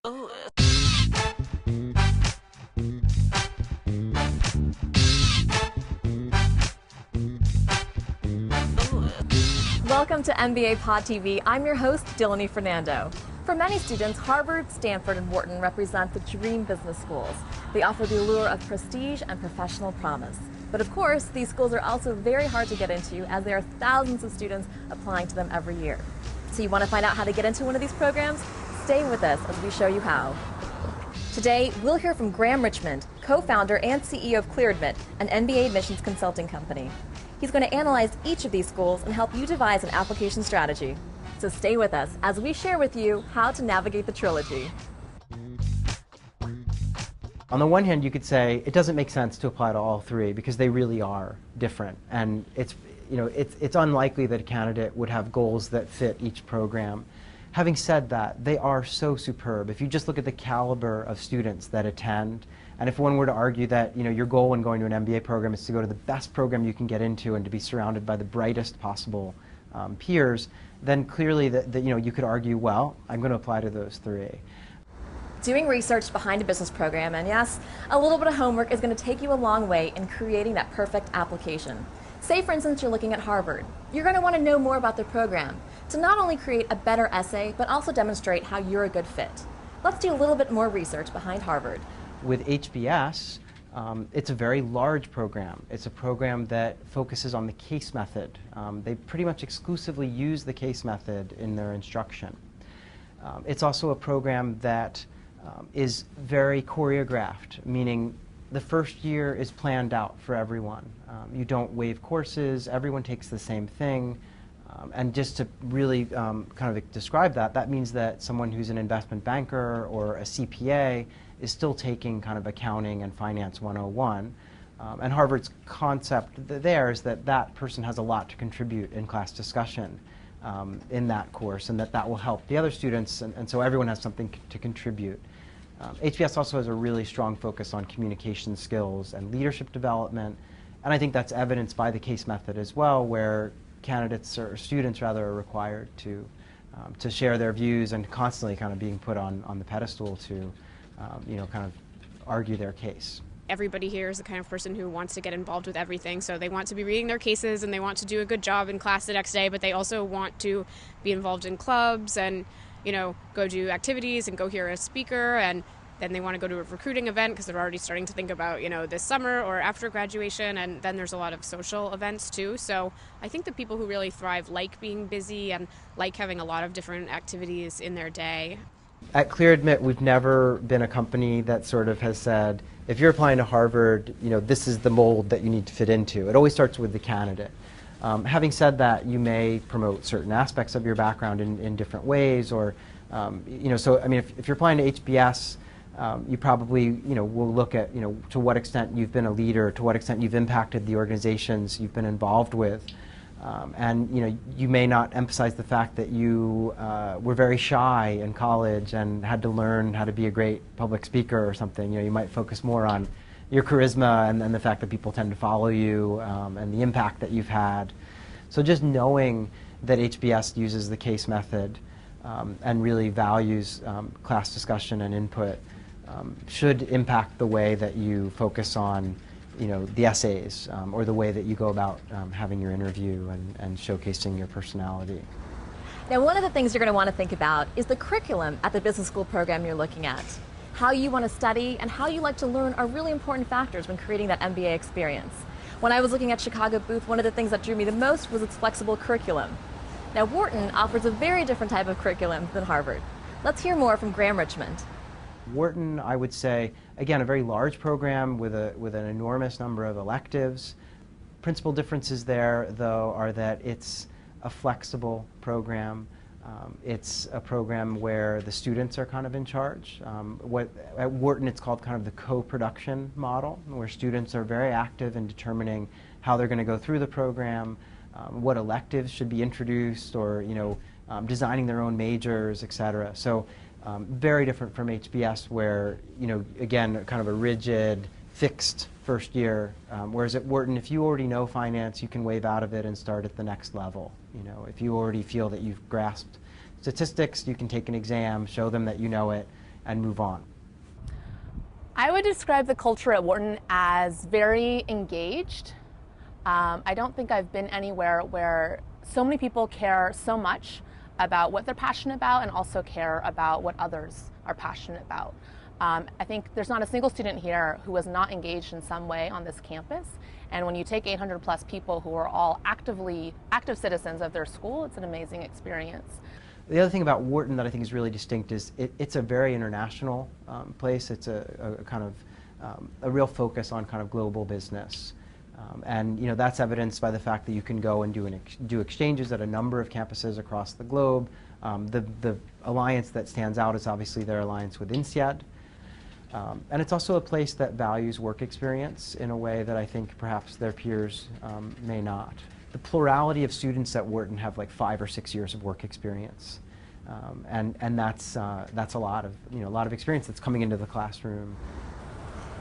Welcome to MBA PodTV. I'm your host, Dilini Fernando. For many students, Harvard, Stanford, and Wharton represent the dream business schools. They offer the allure of prestige and professional promise. But of course, these schools are also very hard to get into, as there are thousands of students applying to them every year. So you want to find out how to get into one of these programs? Stay with us as we show you how. Today, we'll hear from Graham Richmond, co-founder and CEO of ClearAdmit, an MBA admissions consulting company. He's going to analyze each of these schools and help you devise an application strategy. So stay with us as we share with you how to navigate the Trilogy. On the one hand, you could say it doesn't make sense to apply to all three because they really are different, and it's unlikely that a candidate would have goals that fit each program. Having said that, they are so superb. If you just look at the caliber of students that attend, and if one were to argue that your goal when going to an MBA program is to go to the best program you can get into and to be surrounded by the brightest possible peers, then clearly you could argue, well, I'm going to apply to those three. Doing research behind a business program, and yes, a little bit of homework is going to take you a long way in creating that perfect application. Say, for instance, you're looking at Harvard. You're going to want to know more about their program to not only create a better essay, but also demonstrate how you're a good fit. Let's do a little bit more research behind Harvard. With HBS, it's a very large program. It's a program that focuses on the case method. They pretty much exclusively use the case method in their instruction. It's also a program that is very choreographed, meaning the first year is planned out for everyone. You don't waive courses, everyone takes the same thing. And just to really kind of describe that, that means that someone who's an investment banker or a CPA is still taking kind of accounting and finance 101. And Harvard's concept there is that that person has a lot to contribute in class discussion in that course, and that will help the other students, and so everyone has something to contribute. HBS also has a really strong focus on communication skills and leadership development, and I think that's evidenced by the case method as well, where candidates or students rather are required to share their views and constantly kind of being put on the pedestal to kind of argue their case. Everybody here is the kind of person who wants to get involved with everything, so they want to be reading their cases and they want to do a good job in class the next day, but they also want to be involved in clubs and go do activities and go hear a speaker, and then they want to go to a recruiting event because they're already starting to think about this summer or after graduation, and then there's a lot of social events too. So I think the people who really thrive like being busy and like having a lot of different activities in their day. At ClearAdmit, we've never been a company that sort of has said, if you're applying to Harvard, this is the mold that you need to fit into. It always starts with the candidate. Having said that, you may promote certain aspects of your background in different ways, or, so I mean, if you're applying to HBS, you probably, will look at, to what extent you've been a leader, to what extent you've impacted the organizations you've been involved with. And you may not emphasize the fact that you were very shy in college and had to learn how to be a great public speaker or something. You might focus more on your charisma and the fact that people tend to follow you, and the impact that you've had. So just knowing that HBS uses the case method and really values class discussion and input should impact the way that you focus on the essays, or the way that you go about having your interview and showcasing your personality. Now, one of the things you're going to want to think about is the curriculum at the business school program you're looking at. How you want to study and how you like to learn are really important factors when creating that MBA experience. When I was looking at Chicago Booth, one of the things that drew me the most was its flexible curriculum. Now, Wharton offers a very different type of curriculum than Harvard. Let's hear more from Graham Richmond. Wharton, I would say, again, a very large program with an enormous number of electives. Principal differences there, though, are that it's a flexible program. It's a program where the students are kind of in charge. At Wharton, it's called kind of the co-production model, where students are very active in determining how they're going to go through the program, what electives should be introduced, or designing their own majors, etc. So very different from HBS, where again, kind of a rigid, fixed first year. Whereas at Wharton, if you already know finance, you can wave out of it and start at the next level. If you already feel that you've grasped statistics, you can take an exam, show them that you know it, and move on? I would describe the culture at Wharton as very engaged. I don't think I've been anywhere where so many people care so much about what they're passionate about and also care about what others are passionate about. I think there's not a single student here who is not engaged in some way on this campus. And when you take 800 plus people who are all active citizens of their school, it's an amazing experience. The other thing about Wharton that I think is really distinct is it's a very international place. It's a kind of a real focus on kind of global business. And that's evidenced by the fact that you can go and do exchanges at a number of campuses across the globe. The alliance that stands out is obviously their alliance with INSEAD. And it's also a place that values work experience in a way that I think perhaps their peers may not. The plurality of students at Wharton have like 5 or 6 years of work experience. And that's a lot of experience that's coming into the classroom.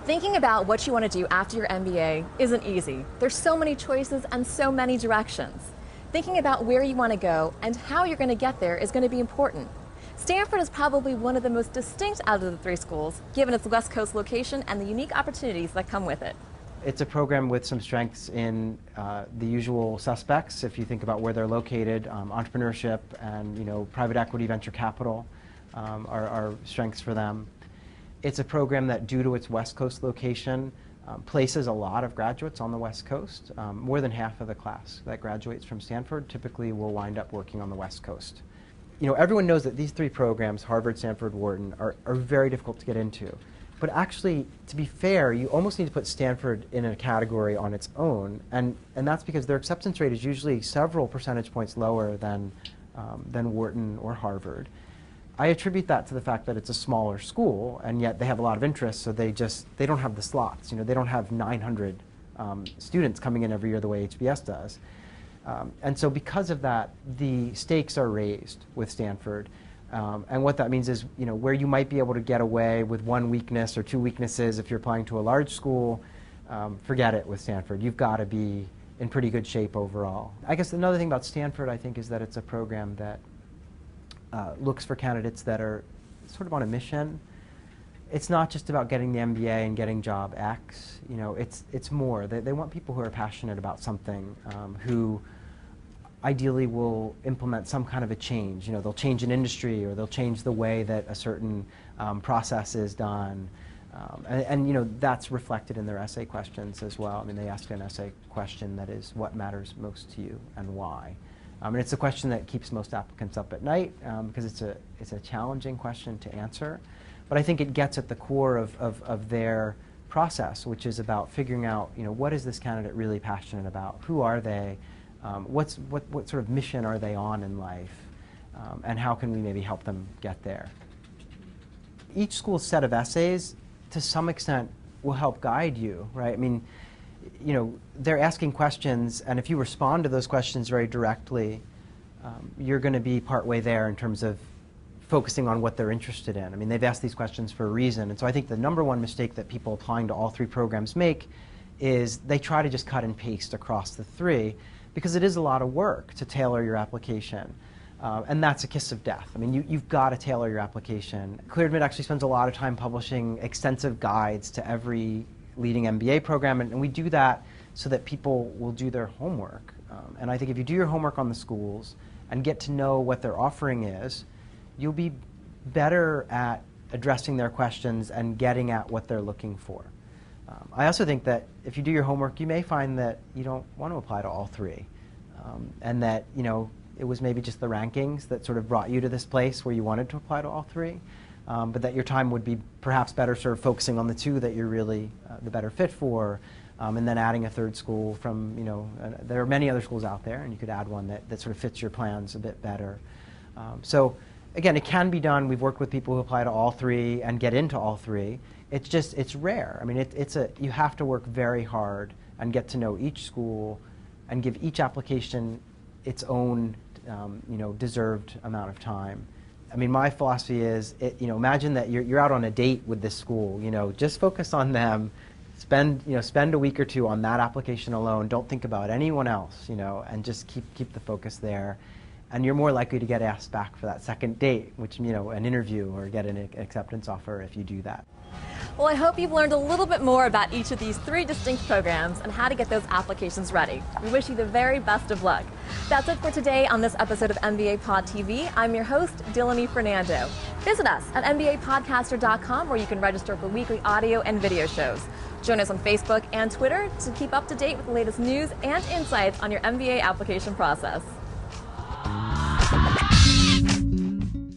Thinking about what you want to do after your MBA isn't easy. There's so many choices and so many directions. Thinking about where you want to go and how you're going to get there is going to be important. Stanford is probably one of the most distinct out of the 3 schools, given its West Coast location and the unique opportunities that come with it. It's a program with some strengths in the usual suspects. If you think about where they're located, entrepreneurship and private equity, venture capital are strengths for them. It's a program that, due to its West Coast location, places a lot of graduates on the West Coast. More than half of the class that graduates from Stanford typically will wind up working on the West Coast. Everyone knows that these 3 programs, Harvard, Stanford, Wharton, are very difficult to get into. But actually, to be fair, you almost need to put Stanford in a category on its own, and that's because their acceptance rate is usually several percentage points lower than Wharton or Harvard. I attribute that to the fact that it's a smaller school, and yet they have a lot of interest, so they don't have the slots. They don't have 900 students coming in every year the way HBS does. And so because of that, the stakes are raised with Stanford. And what that means is, where you might be able to get away with 1 weakness or 2 weaknesses if you're applying to a large school, forget it with Stanford. You've got to be in pretty good shape overall. I guess another thing about Stanford, I think, is that it's a program that looks for candidates that are sort of on a mission. It's not just about getting the MBA and getting job X. It's more. They want people who are passionate about something, who ideally will implement some kind of a change. They'll change an industry, or they'll change the way that a certain process is done. And that's reflected in their essay questions as well. They ask an essay question that is, what matters most to you and why? And it's a question that keeps most applicants up at night because it's a challenging question to answer. But I think it gets at the core of their process, which is about figuring out, what is this candidate really passionate about? Who are they? What sort of mission are they on in life? And how can we maybe help them get there? Each school's set of essays, to some extent, will help guide you, right? They're asking questions, and if you respond to those questions very directly, you're going to be partway there in terms of focusing on what they're interested in. They've asked these questions for a reason, and so I think the number one mistake that people applying to all 3 programs make is they try to just cut and paste across the 3, because it is a lot of work to tailor your application. And that's a kiss of death. You've got to tailor your application. ClearAdmit actually spends a lot of time publishing extensive guides to every leading MBA program, and we do that so that people will do their homework. And I think if you do your homework on the schools and get to know what their offering is, you'll be better at addressing their questions and getting at what they're looking for. I also think that if you do your homework, you may find that you don't want to apply to all 3, and that it was maybe just the rankings that sort of brought you to this place where you wanted to apply to all 3, but that your time would be perhaps better served focusing on the 2 that you're really the better fit for, and then adding a 3rd school from, there are many other schools out there, and you could add one that sort of fits your plans a bit better. So again, it can be done. We've worked with people who apply to all 3 and get into all 3. It's rare. You have to work very hard and get to know each school and give each application its own, deserved amount of time. My philosophy is, imagine that you're out on a date with this school. Just focus on them. Spend a week or 2 on that application alone. Don't think about anyone else. And just keep the focus there. and you're more likely to get asked back for that second date, which, an interview, or get an acceptance offer if you do that. Well, I hope you've learned a little bit more about each of these 3 distinct programs and how to get those applications ready. We wish you the very best of luck. That's it for today on this episode of MBA Pod TV. I'm your host, Dilini Fernando. Visit us at mbapodcaster.com, where you can register for weekly audio and video shows. Join us on Facebook and Twitter to keep up to date with the latest news and insights on your MBA application process.